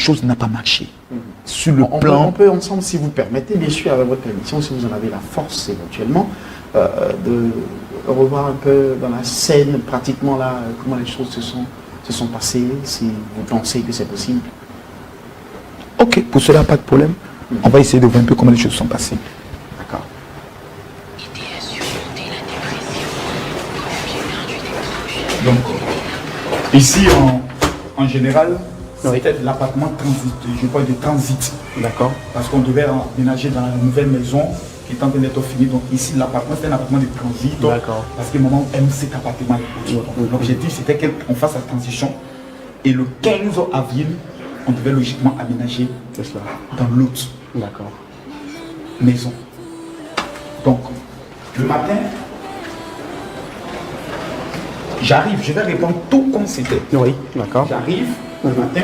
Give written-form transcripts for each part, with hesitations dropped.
chose n'a pas marché. Sur le On peut ensemble, si vous permettez, bien sûr, avec votre permission, si vous en avez la force éventuellement, de revoir un peu dans la scène, pratiquement là, comment les choses se sont passées, si vous pensez que c'est possible. Ok, pour cela, pas de problème. On va essayer de voir un peu comment les choses sont passées. D'accord. Donc, ici, en général, c'était l'appartement transit, je parle de transit. D'accord. Parce qu'on devait emménager dans la nouvelle maison qui est en train d'être finie. Donc ici, l'appartement, c'était un appartement de transit. D'accord. Parce que maman aime cet appartement. L'objectif, c'était qu'on fasse la transition. Et le 15 avril, on devait logiquement aménager dans l'autre maison. Donc, le matin, j'arrive, je vais répondre tout comme c'était. Oui, d'accord. J'arrive le matin,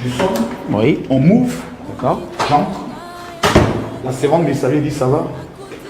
je sonne, Oui. on m'ouvre, D'accord. j'entre. La servante me savait dit ça va.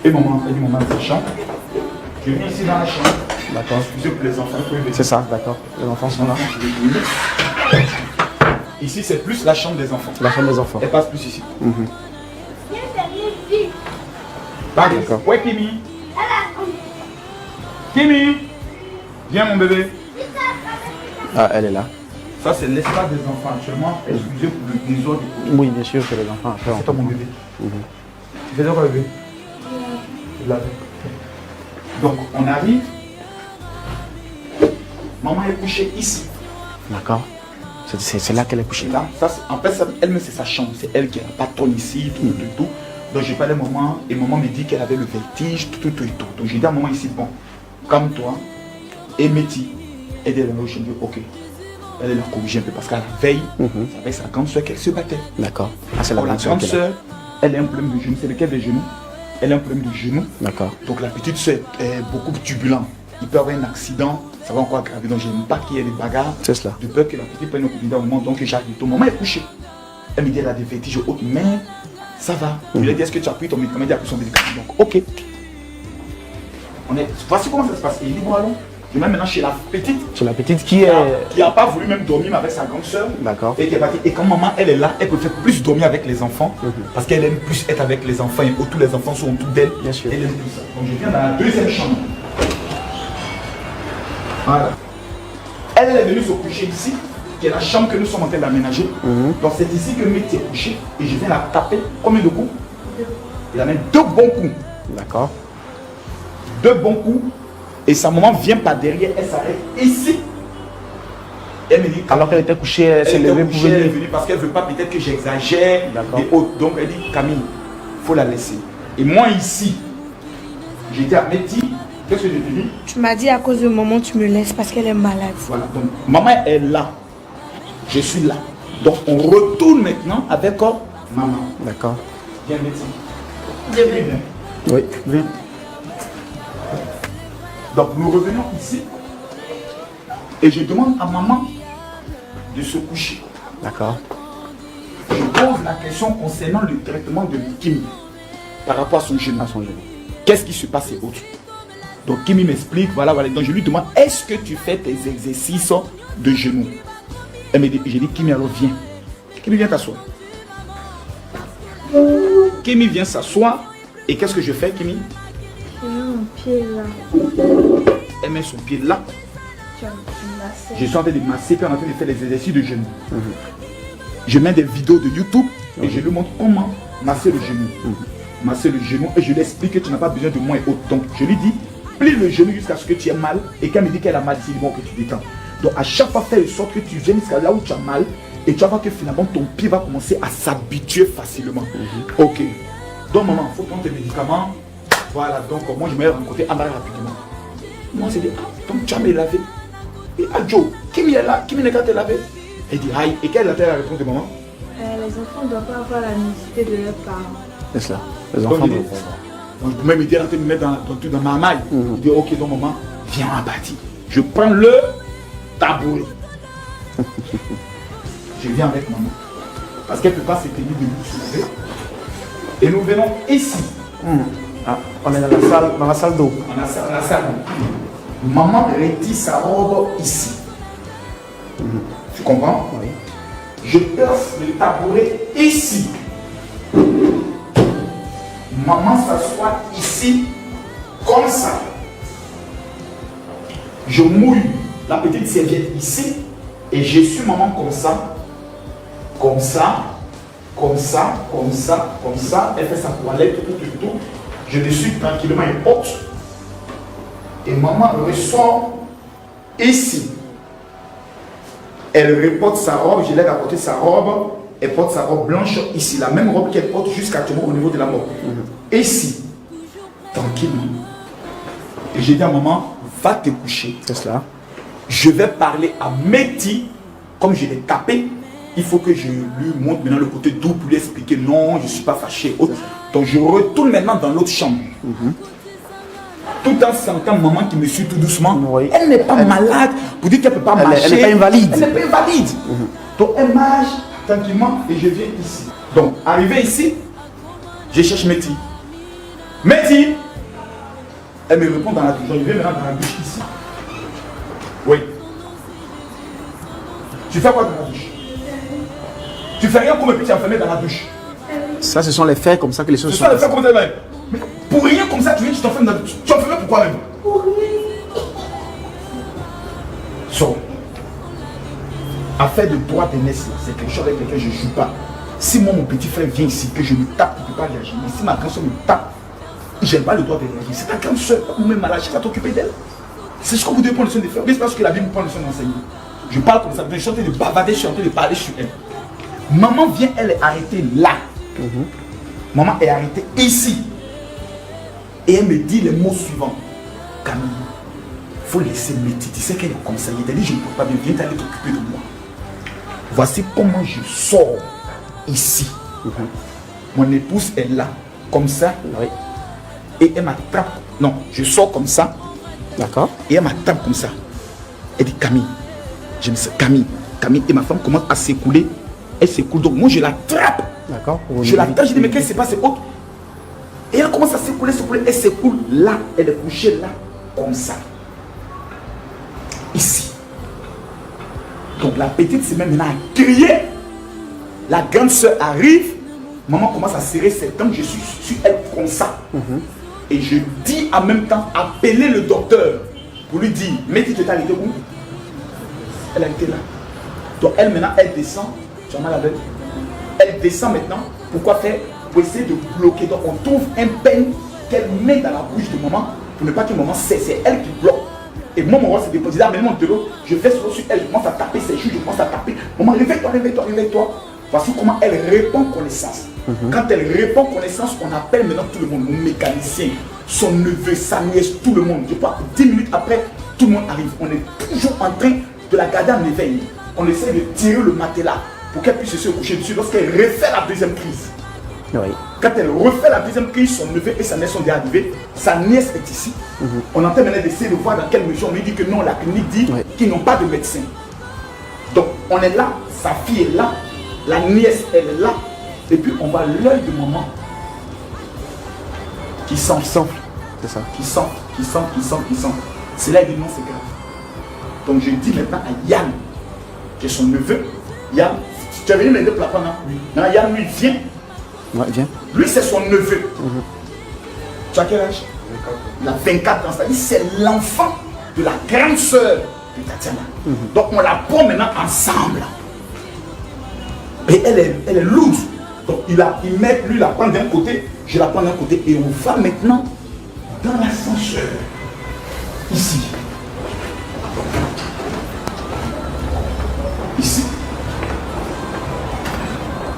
Et maman, elle dit maman, c'est chambre. Je viens ici dans la chambre. D'accord. Excusez pour les enfants. C'est ça, d'accord. Les enfants sont là. Ici, c'est plus la chambre des enfants. La chambre des enfants. Elle passe plus ici. D'accord. Ouais, Kimi. Kimi. Viens, mon bébé. Ah, elle est là. Ça, c'est l'espace des enfants actuellement. Excusez pour le désordre. Oui, bien sûr que les enfants après. C'est toi, mon bébé. Tu fais quoi, bébé? Je l'avais. Donc, on arrive. Maman est couchée ici. D'accord. C'est là qu'elle est couchée. Là, ça, en fait, elle-même, c'est sa chambre. C'est elle qui est la patronne ici, tout. Donc, j'ai parlé à maman et maman me dit qu'elle avait le vertige, tout. Donc, j'ai dit à maman ici, bon, calme-toi. Et Métis, elle est dans le chambre. Ok. Elle l'a corrigé un peu parce qu'à la veille, c'est avec sa grande soeur qu'elle se battait. D'accord. Ah, c'est la La grande soeur, elle a un problème de genou. C'est lequel des genoux? Elle a un problème de genou. D'accord. Donc, la petite soeur est beaucoup turbulente. Il peut avoir un accident, ça va encore aggraver. Donc, j'aime pas qu'il y ait des bagarres. C'est cela. De peur que la petite prenne au courant au moment. Donc, j'arrive. Ton maman est couchée. Elle me dit, elle a des vertiges hautes, mais ça va. Je lui ai dit, est-ce que tu as pris ton médicament? Elle a pris son médicament. Donc, ok. Voici comment ça se passe. Et il dit, bon, allons. Je vais maintenant chez la petite. C'est la petite qui n'a pas voulu même dormir avec sa grande soeur. D'accord. Et qui est partie. Et quand maman, elle est là, elle préfère plus dormir avec les enfants. Parce qu'elle aime plus être avec les enfants. Et tous les enfants sont autour d'elle. Bien sûr. Elle aime plus ça. Donc, je viens dans la deuxième chambre. Voilà. Elle est venue se coucher ici, qui est la chambre que nous sommes en train d'aménager. Donc c'est ici que Métis est couché et je viens la taper. Combien de coups? Il amène 2 bons coups. D'accord. 2 bons coups. Et sa maman vient par derrière, elle s'arrête ici. Elle me dit, alors qu'elle était couchée, elle s'est levée pour elle est venir. venue parce qu'elle ne veut pas peut-être que j'exagère. D'accord. Et autres. Donc elle dit, Camille, il faut la laisser. Et moi ici, j'ai dit à Métis, qu'est-ce que je te dis? Tu m'as dit à cause de maman, tu me laisses parce qu'elle est malade. Voilà, donc maman est là. Je suis là. Donc on retourne maintenant avec maman. D'accord. Viens, Métis. Viens. Oui, viens. Donc nous revenons ici. Et je demande à maman de se coucher. D'accord. Je pose la question concernant le traitement de Kimi par rapport à son genou. Qu'est-ce qui se passe et autres. Donc Kimi m'explique, voilà. Donc je lui demande, est-ce que tu fais tes exercices de genoux? Elle me dit, j'ai dit, Kimi, alors viens. Kimi, viens t'asseoir. Kimi vient s'asseoir. Et qu'est-ce que je fais, Kimi? J'ai mis mon pied là. Elle met son pied là. Tu as massé. Je suis en train de masser, puis en train de faire des exercices de genoux. Je mets des vidéos de YouTube et je lui montre comment masser le genou. Masser le genou et je lui explique que tu n'as pas besoin de moi et autres. Donc je lui dis, plie le genou jusqu'à ce que tu aies mal. Et quand elle me dit qu'elle a mal, c'est bon que tu détends. Donc à chaque fois, fais de sorte que tu viennes jusqu'à là où tu as mal. Et tu vas voir que finalement ton pied va commencer à s'habituer facilement. Ok. Donc maman, il faut prendre tes médicaments. Voilà, donc moi je me rencontré en arrière rapidement. Moi c'est dit, ah, donc tu as me lavé. Et ah Joe, qui est là? Qui n'est qu'à te laver? Elle dit, aïe, et quelle est la réponse de maman? Les enfants ne doivent pas avoir la nécessité de leurs parents. C'est cela. Les enfants doivent avoir. Donc je peux même dire, en train de me mettre dans ma maille. Il dit, ok, donc maman, viens en bâti. Je prends le tabouret. Je viens avec maman. Parce qu'elle ne peut pas se tenir de nous soulever. Et nous venons ici. Ah, on est dans la salle d'eau. On a la salle. Maman retire sa robe ici. Tu comprends? Oui. Je place le tabouret ici. Maman s'assoit ici, comme ça. Je mouille la petite serviette ici et je suis maman comme ça. Comme ça, comme ça, comme ça, comme ça. Elle fait sa toilette, tout. Je le suis tranquillement et haute. Et maman ressort ici. Elle reporte sa robe, je l'aide à porter sa robe. Elle porte sa robe blanche ici, la même robe qu'elle porte jusqu'actuellement au niveau de la mort. Ici, tranquillement. Et j'ai dit à maman, va te coucher. C'est cela. Je vais parler à Mehdi, comme je l'ai tapé. Il faut que je lui montre maintenant le côté doux pour lui expliquer non, je ne suis pas fâché. Donc je retourne maintenant dans l'autre chambre. Tout en sentant maman qui me suit tout doucement. Oui. Elle n'est pas malade pour dire qu'elle ne peut pas marcher. Elle n'est pas invalide. Elle n'est pas invalide. Donc elle marche tranquillement et je viens ici. Donc arrivé ici, je cherche Mehdi. Mehdi! Elle me répond dans la douche. Je vais maintenant dans la douche ici. Oui. Tu fais quoi dans la douche? Tu fais rien pour me petit enfermer dans la douche. Ça, ce sont les faits comme ça que les choses C'est sont ça le passées. fait comme ça. Mais pour rien comme ça, tu viens, tu t'enfermes dans la douche. Tu t'enfermes pourquoi même? Pour rien. So, affaire de droit de naissance, c'est quelque chose avec lequel je ne joue pas. Si moi, mon petit frère vient ici, que je me tape, il ne peut pas réagir. Mais si ma grande soeur me tape, je n'ai pas le droit de réagir. C'est ta grande soeur, ou même malade, tu vas t'occuper d'elle. C'est ce que vous devez prendre le soin de faire. Mais c'est parce que la Bible prend le soin d'enseigner. Je parle comme ça, je suis en train de bavarder, je suis en train de parler sur elle. Maman vient, elle est arrêtée là. Maman est arrêtée ici. Et elle me dit les mots suivants. Camille, il faut laisser Mehdi. Tu sais qu'elle est comme ça. Il t'a dit, je ne peux pas bien, viens t'aller t'occuper de moi. Voici comment je sors ici. Mon épouse est là, comme ça. Oui. Et elle m'attrape. Non, je sors comme ça. D'accord. Et elle m'attrape comme ça. Elle dit Camille. Je me dis Camille. Camille. Et ma femme commence à s'écouler. Elle s'écoule. Donc moi je l'attrape. D'accord. Je l'attrape. Je dis mais qu'est-ce qui se passe? Et elle commence à s'écouler, s'écouler. Elle s'écoule là. Elle est couchée là. Comme ça. Ici. Donc la petite se met maintenant à crier. La grande soeur arrive. Maman commence à serrer ses dents. Je suis sur elle comme ça. Et je dis en même temps, appelez le docteur pour lui dire, Mehdi, tu t'es arrêté où? Elle a été là. Donc elle maintenant, elle descend. Tu as mal à la bête. Elle descend maintenant. Pourquoi faire? Pour essayer de bloquer. Donc on trouve un peigne qu'elle met dans la bouche de maman pour ne pas que maman cesse. C'est elle qui bloque. Et moi, mon roi s'est déposé. Amenez-moi de l'eau. Je fais sur elle. Je commence à taper ses joues. Je commence à taper. Maman, réveille-toi, réveille-toi, réveille-toi. Voici comment elle répond connaissance. Quand elle répond connaissance, on appelle maintenant tout le monde, mon mécanicien, son neveu, sa nièce, tout le monde. Je crois que 10 minutes après, tout le monde arrive. On est toujours en train de la garder en éveil. On essaie de tirer le matelas pour qu'elle puisse se coucher dessus lorsqu'elle refait la deuxième crise. Oui. Quand elle refait la deuxième crise, son neveu et sa nièce sont déjà arrivés. Sa nièce est ici. On est en train maintenant d'essayer de voir dans quelle mesure. On lui dit que non, la clinique dit qu'ils n'ont pas de médecin. Donc on est là, sa fille est là. La nièce, elle est là. Et puis on voit l'œil de maman qui sent. C'est ça. Qui sent. C'est là, il dit non, c'est grave. Donc je dis maintenant à Yann, qui est son neveu. Yann, tu es venu m'aider pour la prendre. Non, Yann, lui, viens. Ouais, viens. Lui, c'est son neveu. Tu as quel âge? Il a 24 ans. C'est-à-dire c'est l'enfant de la grande sœur de Tatiana. Donc on la prend maintenant ensemble. Et elle est loose. Donc lui la prend d'un côté, je la prends d'un côté. Et on va maintenant dans l'ascenseur. Ici. Ici.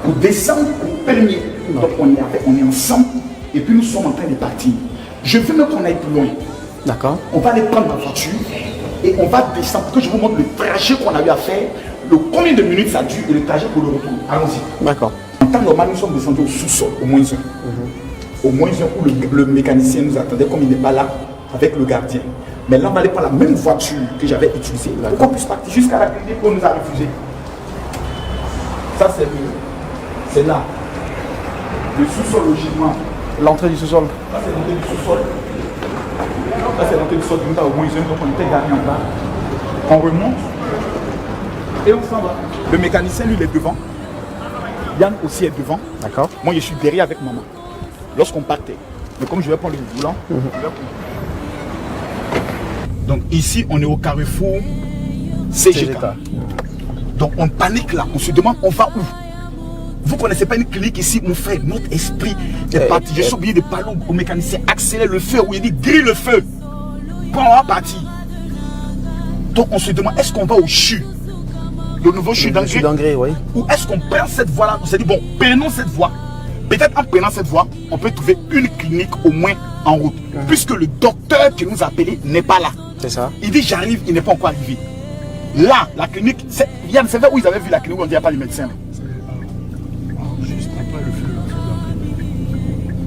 On descend au premier. Donc on est ensemble. Et puis nous sommes en train de partir. Je veux même qu'on aille plus loin. D'accord. On va aller prendre la voiture. Et on va descendre pour que je vous montre le trajet qu'on a eu à faire. Combien de minutes ça dure et le trajet pour le retour. Allons-y. D'accord. En temps normal, nous sommes descendus au sous-sol, au moins un. Au moins un où le mécanicien nous attendait comme il n'est pas là avec le gardien. Mais là, on va aller prendre la même voiture que j'avais utilisée. Pour qu'on puisse partir jusqu'à la clinique où on nous a refusé. Ça, c'est là. Le sous-sol, logiquement. L'entrée du sous-sol. Ça, c'est l'entrée du sous-sol. Ça, c'est l'entrée du sous-sol. Nous avons au moins un, donc on était garé en bas. On remonte. Et on s'en va. Le mécanicien, lui, il est devant. Yann aussi est devant. D'accord. Moi, je suis derrière avec maman. Lorsqu'on partait. Mais comme je vais prendre le volant, je vais prendre. Donc ici, on est au carrefour CGK. Donc on panique là. On se demande, on va où? Vous ne connaissez pas une clinique ici, mon frère. Notre esprit est parti. Je suis obligé de parler au mécanicien. Accélère le feu. Où il dit, grille le feu. Quand on va partir. Donc on se demande, est-ce qu'on va au CHU? Le nouveau CHU d'Angré, oui. Ou est-ce qu'on prend cette voie-là? On s'est dit, bon, prenons cette voie. Peut-être en prenant cette voie, on peut trouver une clinique au moins en route. Puisque le docteur qui nous a appelé n'est pas là. C'est ça. Il dit, j'arrive, il n'est pas encore arrivé. Là, la clinique, Yann, c'est vrai où ils avaient vu la clinique où on ne dit pas les médecins. Juste après le feu.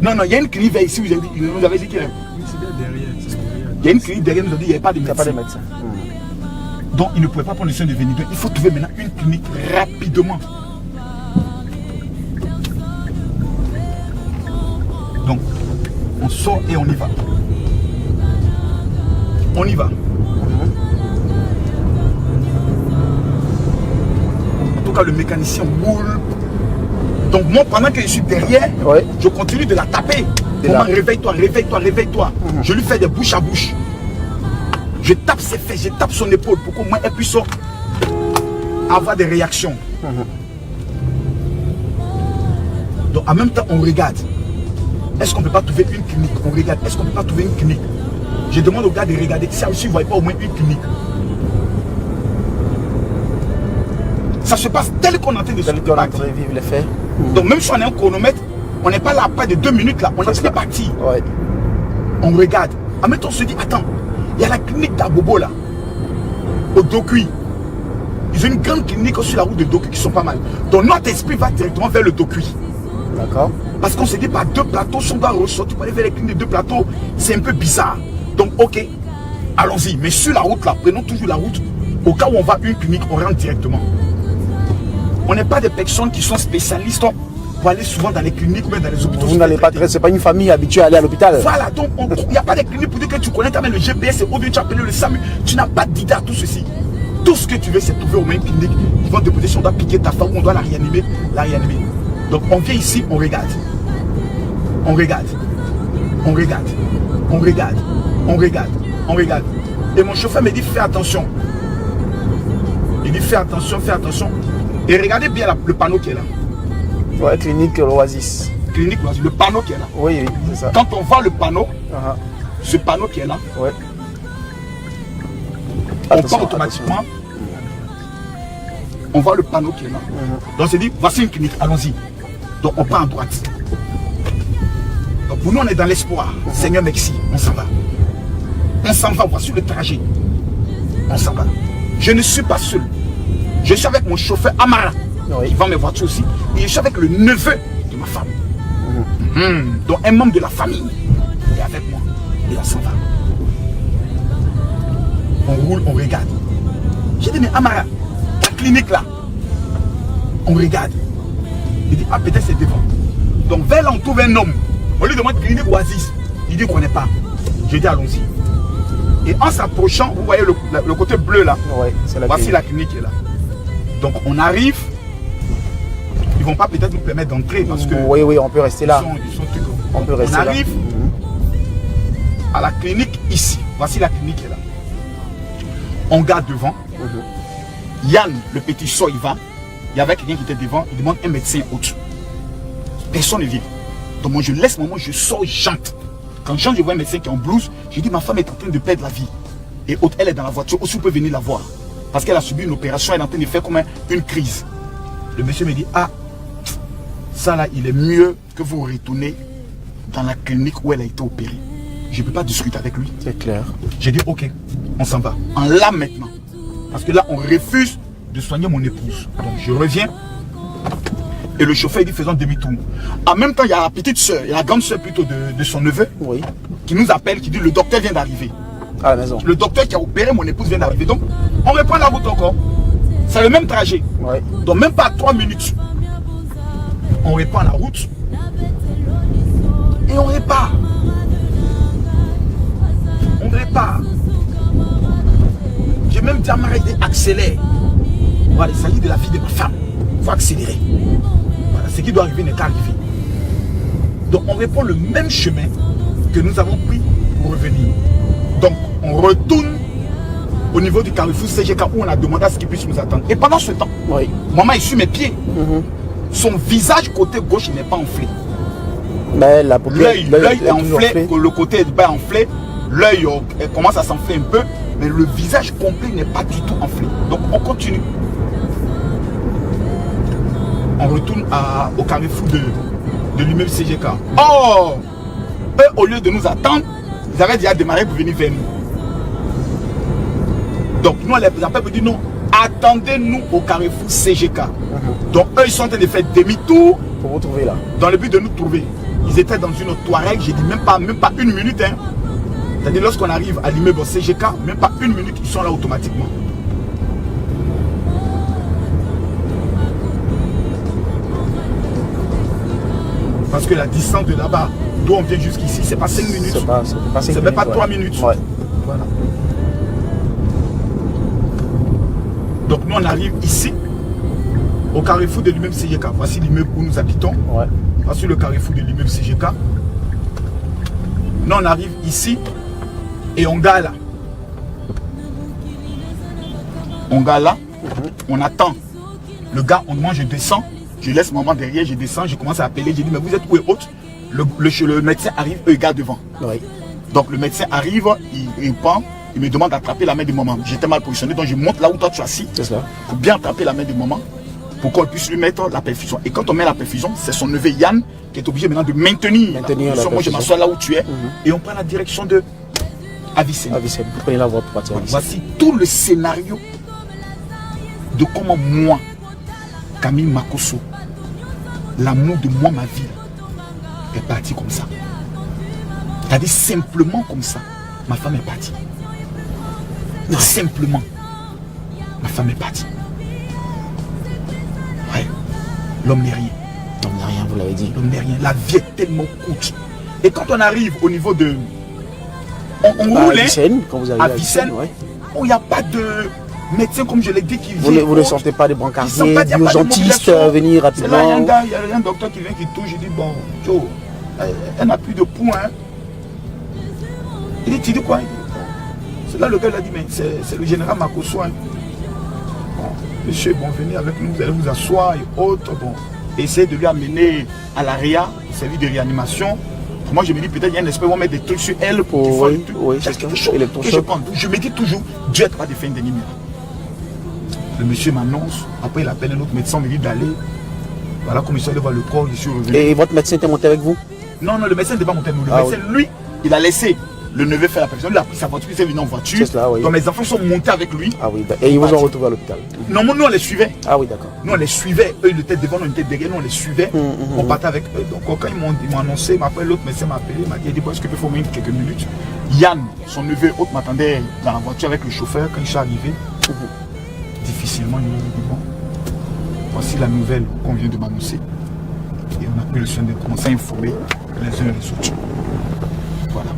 Non, non, il y a une clinique vers ici où ils nous avaient dit qu'il y avait. Oui, c'est bien derrière. Il y a une clinique derrière, ils nous ont dit qu'il n'y avait pas de médecins. Pas de médecins. Donc, ils ne pouvaient pas prendre le soin de venir. Donc, il faut trouver maintenant une clinique rapidement. Donc, on sort et on y va. On y va. En tout cas, le mécanicien roule. Donc, moi, pendant que je suis derrière, je continue de la taper. Maman, réveille-toi, réveille-toi, réveille-toi. Je lui fais des bouche à bouche. Je tape ses fesses, je tape son épaule pour qu'au moins elle puisse avoir des réactions. Donc, en même temps, on regarde. Est-ce qu'on ne peut pas trouver une clinique? On regarde. Est-ce qu'on ne peut pas trouver une clinique? Je demande aux gars de regarder si ils ne voient pas au moins une clinique. Ça se passe tel qu'on est en train de se vivre les faits. Donc même si on est un chronomètre, on n'est pas là après de 2 minutes là. On est parti. Ouais. On regarde. En même temps, on se dit, attends, il y a la clinique d'Abobo là, au Dokui. Ils ont une grande clinique sur la route de Dokui qui sont pas mal. Donc notre esprit va directement vers le Dokui. D'accord. Parce qu'on s'est dit, par 2 plateaux, si on doit ressortir pour aller vers les cliniques de 2 plateaux, c'est un peu bizarre. Donc, ok, allons-y. Mais sur la route là, prenons toujours la route. Au cas où on va à une clinique, on rentre directement. On n'est pas des personnes qui sont spécialistes pour aller souvent dans les cliniques ou même dans les hôpitaux. Vous n'allez pas très, c'est pas une famille habituée à aller à l'hôpital. Voilà, donc il n'y a pas de clinique pour dire que tu connais quand même le GPS et au lieu de t'appeler le SAMU, tu n'as pas d'idée à tout ceci. Tout ce que tu veux, c'est trouver au même clinique. Ils vont te poser si on doit piquer ta femme ou on doit la réanimer, Donc on vient ici, on regarde. On regarde. On regarde. On regarde. On regarde. On regarde. Et mon chauffeur me dit, fais attention. Il dit, fais attention, fais attention. Et regardez bien le panneau qui est là. Ouais, clinique l'Oasis. Clinique l'Oasis, le panneau qui est là. Oui, c'est ça. Quand on voit le panneau, ce panneau qui est là, on part automatiquement. On voit le panneau qui est là. Donc c'est dit, voici une clinique, allons-y. Donc on part à droite. Donc pour nous, on est dans l'espoir. Seigneur, merci, on s'en va. On s'en va, voici le trajet. On s'en va. Je ne suis pas seul. Je suis avec mon chauffeur Amara, qui vend mes voitures aussi. Et je suis avec le neveu de ma femme. Donc un membre de la famille est avec moi. Et on s'en va. On roule, on regarde. J'ai dit, mais Amara, ta clinique là, on regarde. Il dit, ah peut-être c'est devant. Donc vers là, on trouve un homme. On lui demande clinique Oasis. Il dit qu'on n'est pas. Je dis, allons-y. Et en s'approchant, vous voyez le côté bleu là. Voici la clinique qui est là. Donc on arrive. Ils ne vont pas peut-être nous permettre d'entrer parce que... Oui, on peut rester là. On arrive à la clinique ici. Voici la clinique qui est là. On garde devant. Yann, le petit sort, il va. Il y avait quelqu'un qui était devant. Il demande un médecin au-dessus. Personne ne vient. Donc moi je laisse mon moment, je sors, j'entre. Quand je vois un médecin qui est en blouse, je dis ma femme est en train de perdre la vie. Et elle est dans la voiture, aussi vous pouvez venir la voir. Parce qu'elle a subi une opération, elle est en train de faire comme une crise. Le monsieur me dit, ah, ça là, il est mieux que vous retournez dans la clinique où elle a été opérée. Je ne peux pas discuter avec lui. C'est clair. J'ai dit, ok, on s'en va. En là maintenant. Parce que là, on refuse de soigner mon épouse. Donc je reviens. Et le chauffeur dit, faisons demi-tour. En même temps, il y a la petite soeur, il y a la grande soeur plutôt de son neveu, qui nous appelle, qui dit, le docteur vient d'arriver. À la maison. Le docteur qui a opéré mon épouse vient d'arriver. Donc, on reprend la route encore. C'est le même trajet. Donc, même pas 3 minutes. On reprend la route. Et on repart. On repart. J'ai même dit à Marie d'accélérer. Voilà, il s'agit de la vie de ma femme. Il faut accélérer. Voilà, ce qui doit arriver n'est qu'à arriver. Donc on reprend le même chemin que nous avons pris pour revenir. Donc on retourne au niveau du carrefour CGK où on a demandé à ce qu'il puisse nous attendre. Et pendant ce temps, Oui. maman est sur mes pieds. Son visage côté gauche n'est pas enflé. Mais la paupière, L'œil est enflé, le côté bas est enflé. L'œil commence à s'enfler un peu, mais le visage complet n'est pas du tout enflé. Donc on continue. On retourne au carrefour de l'immeuble CGK. Oh, eux, au lieu de nous attendre, ils avaient déjà démarré pour venir vers nous. Donc nous, les appels nous disent non, attendez-nous au carrefour CGK. Donc eux, ils sont en train de faire demi-tour pour vous trouver là. dans le but de nous trouver. Ils étaient dans une Touareg, j'ai dit même pas une minute. Hein. C'est-à-dire lorsqu'on arrive à l'immeuble CGK, même pas une minute, ils sont là automatiquement. Parce que la distance de là-bas, d'où on vient jusqu'ici, c'est pas 5 minutes. C'est même pas 3 minutes. Ouais. Voilà. Donc nous on arrive ici, au carrefour de l'immeuble CGK. Voici l'immeuble où nous habitons. Ouais. Voici le carrefour de l'immeuble CGK. Nous on arrive ici et on gare là. On gare là, on attend. Le gars, moi je descends, je laisse maman derrière, je descends, je commence à appeler, j'ai dit mais vous êtes où et autre? Le médecin arrive, eux ils gardent devant. Oui. Donc le médecin arrive, il prend, il me demande d'attraper la main de maman. J'étais mal positionné, donc je monte là où toi tu es assis. C'est ça. Pour bien attraper la main de maman, pour qu'on puisse lui mettre la perfusion. Et quand on met la perfusion, c'est son neveu Yann qui est obligé maintenant de maintenir la perfusion. Moi je m'assois là où tu es et on prend la direction de Avicenne. Avicenne, vous prenez la voie pour partir à Avicenne. Voici tout le scénario de comment moi, Camille Makosso, l'amour de moi, ma vie, est parti comme ça. C'est-à-dire simplement comme ça, ma femme est partie. Simplement, ma femme est partie. Ouais, l'homme n'est rien. L'homme n'est rien, vous l'avez dit. L'homme n'est rien. La vie est tellement courte. Et quand on arrive au niveau de... On roule, Avicenne, quand vous arrivez à Avicenne, ouais. Oh, il n'y a pas de médecin, comme je l'ai dit, qui vient. Vous ne sentez pas des brancardiers, des urgentistes venir rapidement. C'est là, il y a un docteur qui vient, qui touche, je dis, bon, Joe, elle n'a plus de points. Il dit, tu dis quoi? C'est là le gars, il a dit, mais c'est le général Makosso. Bon, monsieur, bon, venez avec nous, vous allez vous asseoir et autres. Bon, essayez de lui amener à l'ARIA, au service de réanimation. Moi, je me dis, peut-être il y a un esprit, on va mettre des trucs sur elle pour qu'il fasse oui, c'est quelque chose. Je me dis toujours, Dieu est capable de faire une numéro. Le monsieur m'annonce, après il appelle un autre médecin, me dit d'aller. Voilà, comme il soit allé voir le corps, je suis revenu. Et votre médecin était monté avec vous? Non, le médecin n'était pas monté avec nous. Le médecin, lui, il a laissé le neveu faire la perfusion. Il a pris sa voiture, il est venu en voiture. C'est ça, oui. Donc mes enfants sont montés avec lui. Ah oui, et ils vous ont retrouvé à l'hôpital? Non, nous on les suivait. Ah oui, d'accord. Nous on les suivait. Eux, ils étaient devant, nous on était derrière, nous on les suivait. On partait avec eux. Donc quand ils m'ont annoncé, après l'autre médecin m'a appelé, il m'a dit, bon, est-ce que tu peux former quelques minutes? Yann, son neveu, autre m'attendait dans la voiture avec le chauffeur quand je suis arrivé. Difficilement, il m'a dit, bon, voici la nouvelle qu'on vient de m'annoncer. Et on a pris le soin de commencer à informer les uns et les autres. Voilà.